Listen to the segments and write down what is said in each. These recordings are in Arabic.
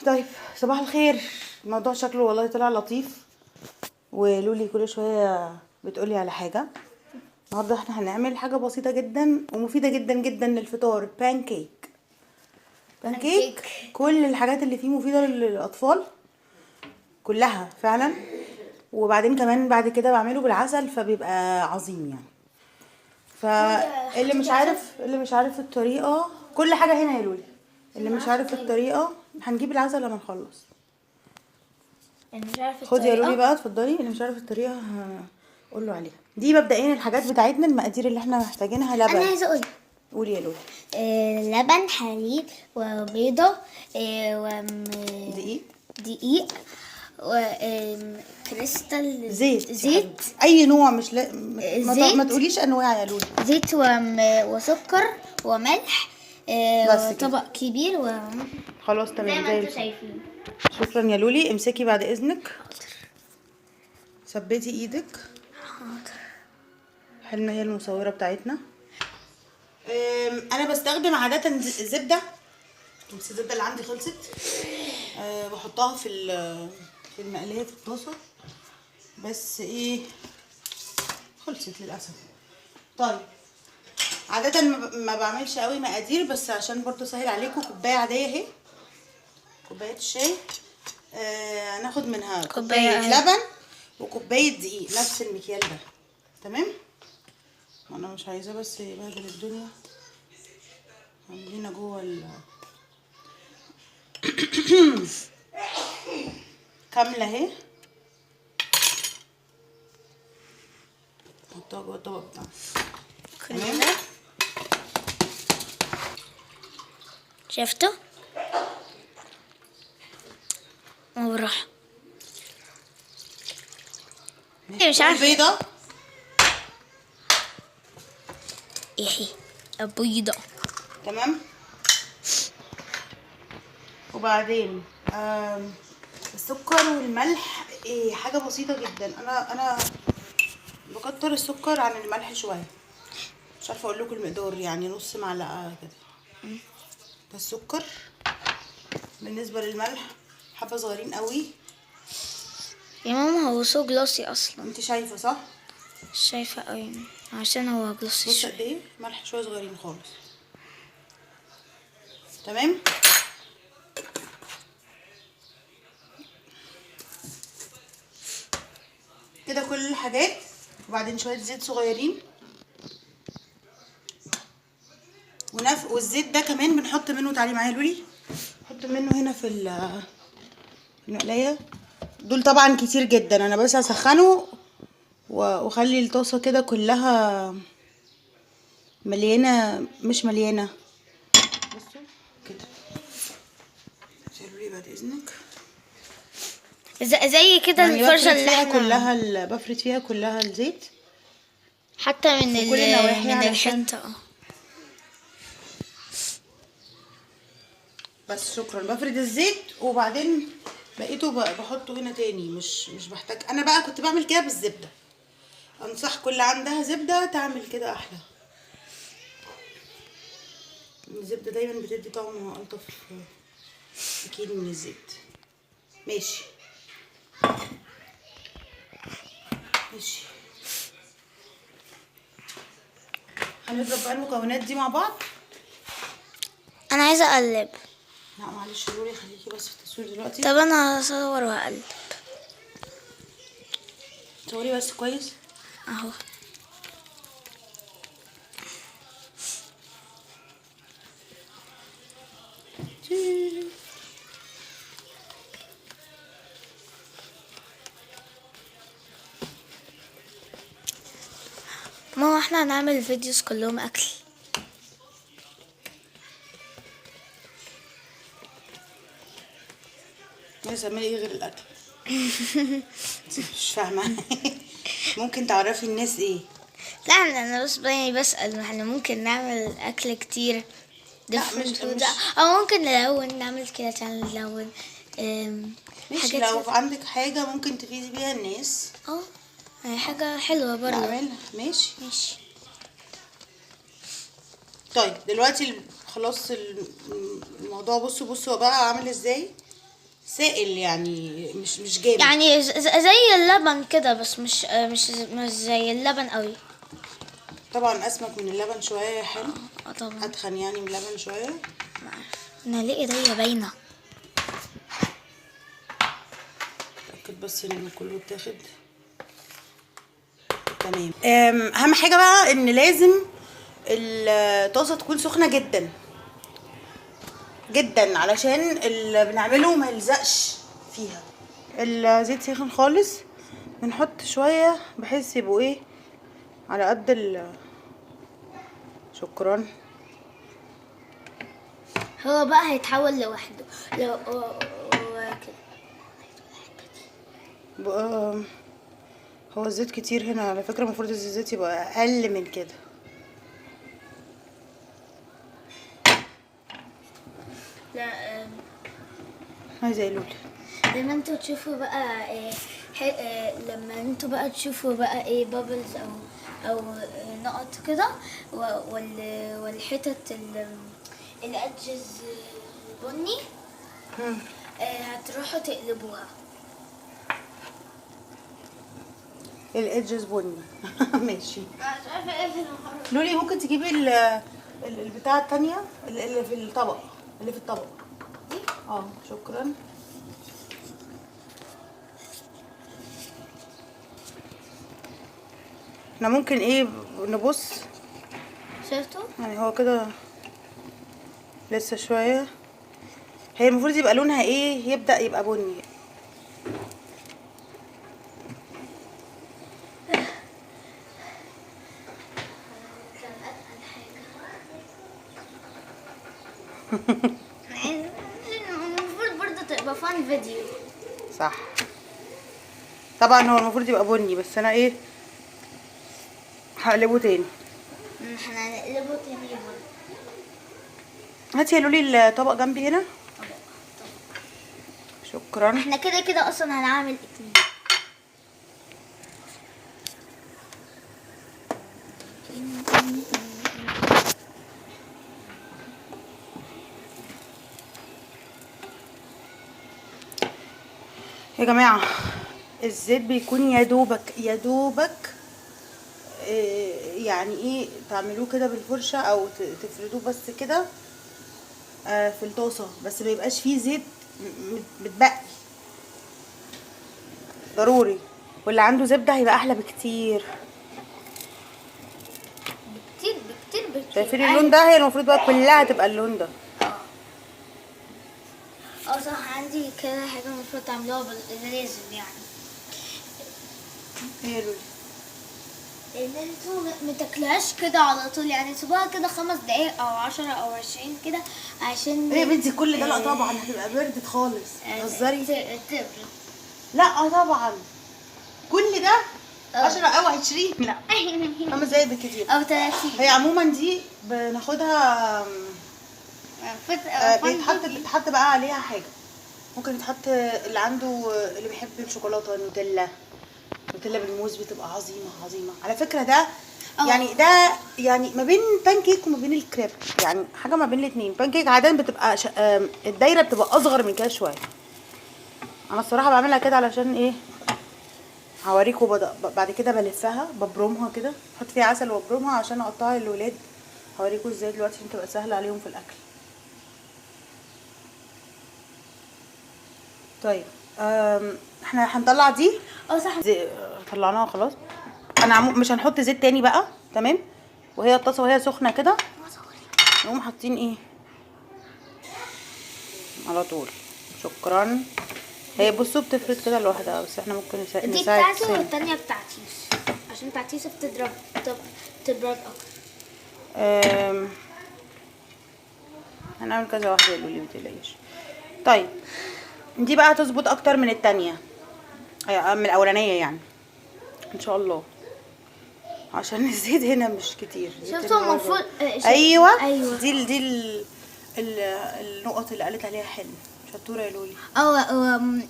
طيب صباح الخير. الموضوع شكله والله طلع لطيف، ولولي كل شويه بتقولي على حاجه. النهارده احنا هنعمل حاجه بسيطه جدا ومفيده جدا جدا للفطار، بانكيك. بانكيك كل الحاجات اللي فيه مفيده للاطفال كلها فعلا، وبعدين كمان بعد كده بعمله بالعسل فبيبقى عظيم يعني. اللي مش عارف الطريقه، كل حاجه هنا يا لولي. اللي مش عارف الطريقه هنجيب العسل لما نخلص. اللي مش عارف خدي يا لولي الطريقة بقى اتفضلي. اللي مش عارف الطريقه هقول له عليها. دي مبدئيا الحاجات بتاعتنا، المقادير اللي احنا محتاجينها: لبن. انا عايزه اقول قولي يا لولي. لبن، حليب، وبيضه، دقيق، دقيق، وكريستال زيت اي نوع، مش ما تقوليش انواع يا لولي. زيت وسكر وملح، بس كده. طبق كبير خلاص زي تمام ما زي انتوا الفل. شايفين. شكرا يا لولي. امسكي بعد اذنك، ثبتي ايدك. حاضر. حلنا هي المصوره بتاعتنا. انا بستخدم عاده زبده، بس الزبده اللي عندي خلصت. بحطها في المقليه في الطاسه، بس ايه خلصت للاسف. طيب عاده ما بعملش قوي مقادير، بس عشان برضو سهل عليكم كوبايه عاديه اهي، كوبايه الشاي. هناخد منها كوبايه لبن وكوبايه دقيق، نفس المكيال ده. تمام. انا مش عايزاه بس يبهدل الدنيا. عاملينها جوه كامله اهي. نحطها جوه الطبق بتاعنا. تمام. شفتوا؟ وبالراحه. مش عارفه. البيضه ايه البيضه. تمام. وبعدين السكر والملح. حاجه بسيطه جدا. انا بكتر السكر عن الملح شويه، مش عارفه اقول لكم المقدار، يعني نص معلقه كده. ده السكر. بالنسبه للملح حبه صغيرين قوي. يا ماما هو سو جلوسي اصلا. انت شايفه صح؟ شايفه قوي عشان هو جلوسي بص شويه. قد ايه ملح، شويه صغيرين خالص. تمام. كده كل الحاجات. وبعدين شويه زيت صغيرين والزيت ده كمان بنحط منه، تعالي معايا لولي، نحط منه هنا في المقلايه. دول طبعا كتير جدا، انا بس هسخنه واخلي الطاسه كده كلها مليانه، مش مليانه. بصوا كده. لولي بعد اذنك. زي كده يعني الفرشه اللي احنا بفرد فيها كلها الزيت، حتى من كل النواحي، من علشان الحته. بس شكرا. بفرد الزيت وبعدين بقيته بحطه هنا تاني، مش بحتاج. انا بقى كنت بعمل كده بالزبده، انصح كل عندها زبده تعمل كده احلى. الزبده دايما بتدي طعم الطف اكيد من الزيت. ماشي ماشي. هنضرب بقى المكونات دي مع بعض. انا عايزه اقلب. لا معلش لوري، خليكي بس في التصوير دلوقتي. طب انا هصور واقلب. صوري بس كويس اهو. ما هو احنا هنعمل فيديوز كلهم اكل. عايزه تعملي ايه غير الاكل؟ مش فاهمه. ممكن تعرفي الناس ايه؟ لا انا بس يعني بسأل، احنا ممكن نعمل اكل كتير لا different مش food. او ممكن نلون، نعمل كده نلون ماشي. لو عندك حاجه ممكن تفيدي بيها الناس يعني حاجة حلوة برضه نعملها. ماشي. ماشي. طيب دلوقتي خلاص الموضوع. بصوا بقى عامل ازاي. سائل يعني، مش جامد. يعني زي اللبن كده، بس مش زي اللبن قوي. طبعا اسمك من اللبن شويه، حلو. طبعا. اتخن يعني من اللبن شويه. انا ليه ايديا باينه؟ اتاكد بس ان كله اتاخد تمام. اهم حاجه بقى ان لازم الطاسه تكون سخنه جدا جدا علشان اللي بنعمله ما يلزقش فيها. الزيت سخن خالص، بنحط شويه بحيث يبقوا ايه على قد شكرا. هو بقى هيتحول لوحده لو كده. هو الزيت كتير هنا على فكره، المفروض الزيت يبقى اقل من كده. لا عايزه ايه لولي؟ لما انتوا تشوفوا بقى لما انتوا بقى تشوفوا بقى ايه بابلز او نقط كده والحتت الادجز بني، هتروحوا تقلبوها. الادجز بني. ماشي. مش عارفه ايه في المحرك. لولي ممكن تجيبي البتاعه التانية اللي في الطبق، اللي في الطبق دي؟ شكرا. احنا ممكن ايه نبص شفتوا؟ يعني، هو كده لسه شويه. هي المفروض يبقى لونها ايه، يبدأ يبقى بني. المفروض برضه تبقى فان فيديو. صح، طبعا هو المفروض يبقى بني، بس انا ايه هقلبه تاني. احنا هنقلبه تاني بني. هاتي يا لولي الطبق جنبي هنا. شكرا. احنا كده كده اصلا هنعمل اتنين. يا جماعة الزيت بيكون يا دوبك يعني ايه، تعملوه كده بالفرشة او تفردوه بس كده في الطاسة، بس ما يبقاش فيه زيت متبقي ضروري. واللي عنده زبدة هيبقى احلى بكتير. بكتير. شايفين اللون ده؟ هي المفروض بقى كلها تبقى اللون ده. صح، عندي كده حاجة المفروض تعملوها لازم يعني. ايه لولي؟ ان انتوا متاكلوهاش كده على طول، يعني سيبوها كده 5 دقايق او 10 او 20 كده عشان ايه يا بنتي كل ده؟ لا طبعا هتبقى بردت خالص. تهزري؟ تبرد. لا طبعا كل ده 10 او 20 لا 5 دقايق بالكتير او 30. هي عموما دي بناخدها بيتحط بقى عليها حاجه. ممكن يتحط اللي عنده، اللي بيحب الشوكولاته، نوتيلا بالموز بتبقى عظيمه على فكره. ده يعني ده يعني ما بين بان كيك وما بين الكريب، يعني حاجه ما بين الاثنين. بان كيك عاده بتبقى الدايره بتبقى اصغر من كده شويه. انا الصراحه بعملها كده علشان ايه، هوريكم. بعد كده بلفها ببرمها كده، احط فيها عسل وابرمها عشان اقطعها للولاد. هوريكم ازاي دلوقتي عشان تبقى سهله عليهم في الاكل. طيب احنا هنطلع دي. صح. طلعناها خلاص. انا مش هنحط زيت تاني بقى، تمام. وهي الطاسه وهي سخنه كده نقوم حاطين ايه على طول. شكرا. هي بصوا بتفرد كده لوحدها، بس احنا ممكن نساعد. دي بتاعتي والتانية بتاعتي، عشان بتاعتي تبرد اكتر. هنعمل كذا واحده يا لولي متقلقيش. طيب دي بقى هتظبط اكتر من التانية، من الاولانيه يعني ان شاء الله، عشان الزيت هنا مش كتير. شفتوا المفروض ايوه دي النقط اللي قالت عليها حلو. شطوره يا لولي.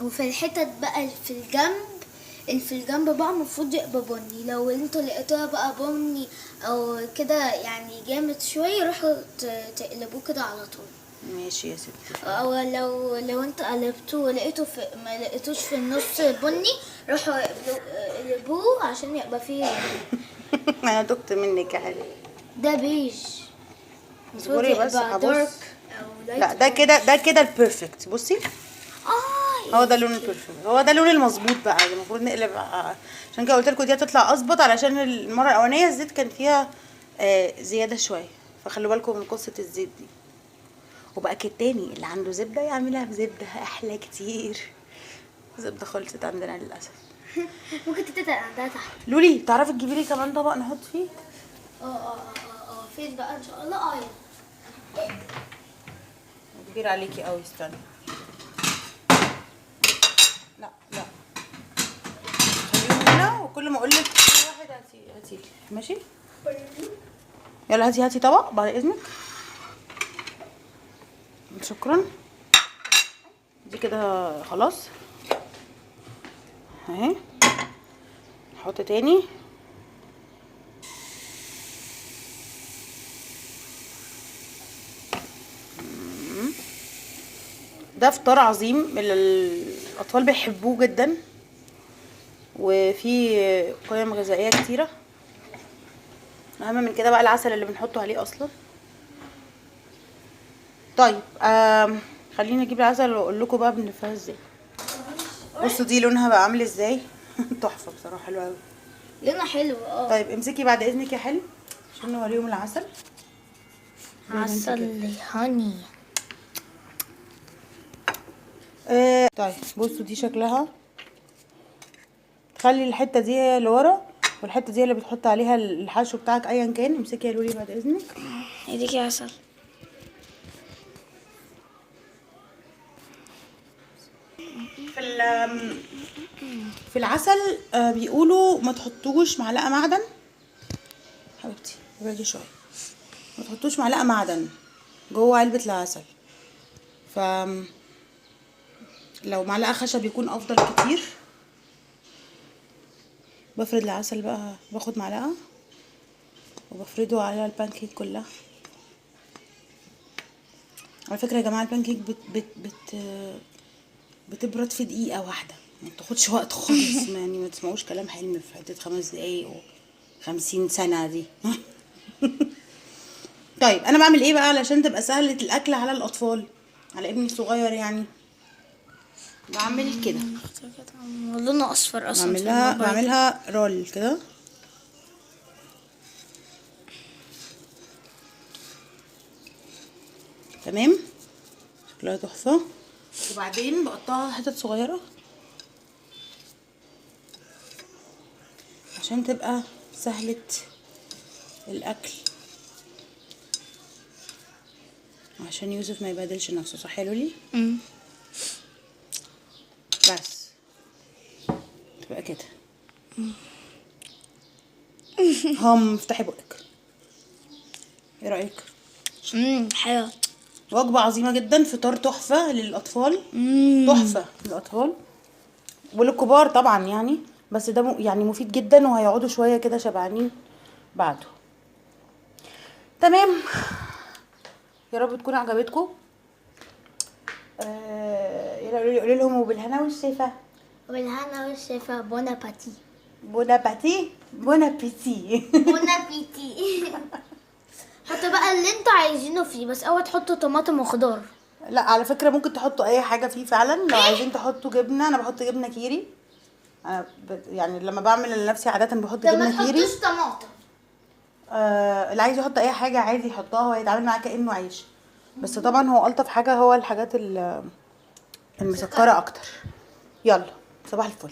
وفي الحتت بقى في الجنب بقى المفروض يبقى بني. لو انتوا لقيتوها بقى بني او كده يعني جامد شويه، روحوا تقلبوه كده على طول. ماشي يا ستي. او لو انت قلبتوه ولقيته ما لقيتوش في النص بني، روحوا قلبوه عشان يبقى فيه. انا دقت منك يا حلو. ده بيج. اصبري بس هبص. لا لا ده كده البيرفكت. بصي هو ده اللون البيرفكت، هو ده اللون المظبوط بقى. المفروض نقلب عشان كده قلت لكم دي هتطلع اظبط، علشان المره الاولانيه الزيت كان فيها زياده شويه، فخلوا بالكم من قصه الزيت دي. وبقى التاني اللي عنده زبده يعملها بزبده احلى كتير. زبده خلصت عندنا للاسف. ممكن تتقل عندها تحت. لولي تعرفي تجيبي لي كمان طبق نحط فيه؟ فين بقى ان شاء الله؟ كبير عليكي قوي، استنى. لا خليهم هنا، وكل ما اقول لك كل واحد هاتي ماشي. يلا هاتي طبق بعد اذنك. شكرا. دي كده خلاص اهي. نحط تاني. ده فطار عظيم الاطفال بيحبوه جدا، وفيه قيم غذائيه كتيره. اهم من كده بقى العسل اللي بنحطه عليه اصلا. طيب خليني اجيب العسل واقول لكم بقى بنلفها ازاي. بصوا دي لونها بقى عامل ازاي. تحفه بصراحه، حلوه قوي. لونها حلو. طيب امسكي بعد اذنك يا حلو عشان نوريهم العسل. عسل هاني. طيب بصوا دي شكلها. تخلي الحته دي هي اللي ورا، والحته دي اللي بتحط عليها الحشو بتاعك ايا كان. امسكي يا لولي بعد اذنك. اديكي عسل. في العسل بيقولوا ما تحطوش معلقه معدن. حبيبتي باجي شويه. ما تحطوش معلقه معدن جوه علبه العسل، ف لو معلقه خشب يكون افضل كتير. بفرد العسل بقى، باخد معلقه وبفرده على البانكيك كلها. على فكره يا جماعه البانكيك بتبرد في دقيقه واحده، ما بتاخدش وقت خالص. يعني ما تسمعوش كلام حلم في حته 5 دقايق و50 سنه دي. طيب انا بعمل ايه بقى علشان تبقى سهله الاكل على الاطفال، على ابني الصغير يعني؟ بعمل كده. لونه اصفر اصلا. بعملها رول كده. تمام، شكلها تحفه. وبعدين بقطعها حتت صغيره عشان تبقى سهله الاكل، عشان يوسف ما يبهدلش نفسه. صح يا لولي؟ بس تبقى كده. افتحي بقك. ايه رايك؟ حلو. وجبه عظيمه جدا، فطار تحفه للاطفال. تحفه للاطفال وللكبار طبعا يعني، بس ده يعني مفيد جدا، وهيقعدوا شويه كده شبعانين بعده. تمام، يا رب تكون عجبتكم. يلا قولي لهم وبالهنا والشفا. بالهنا والشفا. بون اباتي. بون اباتي. بون ابيتي. بون ابيتي. حطوا بقى اللي انتوا عايزينه فيه، بس اوعى تحطوا طماطم وخضار. لا على فكره ممكن تحطوا اي حاجه فيه فعلا. لو عايزين تحطوا جبنه، انا بحط جبنه كيري. انا يعني لما بعمل لنفسي عاده بحط جبنه كيري. ما تحطوش طماطم. اللي عايز يحط اي حاجه عادي يحطها، وهيتعامل معاه كانه عيش. بس طبعا هو الطف حاجه هو الحاجات المسكره اكتر. يلا صباح الفل.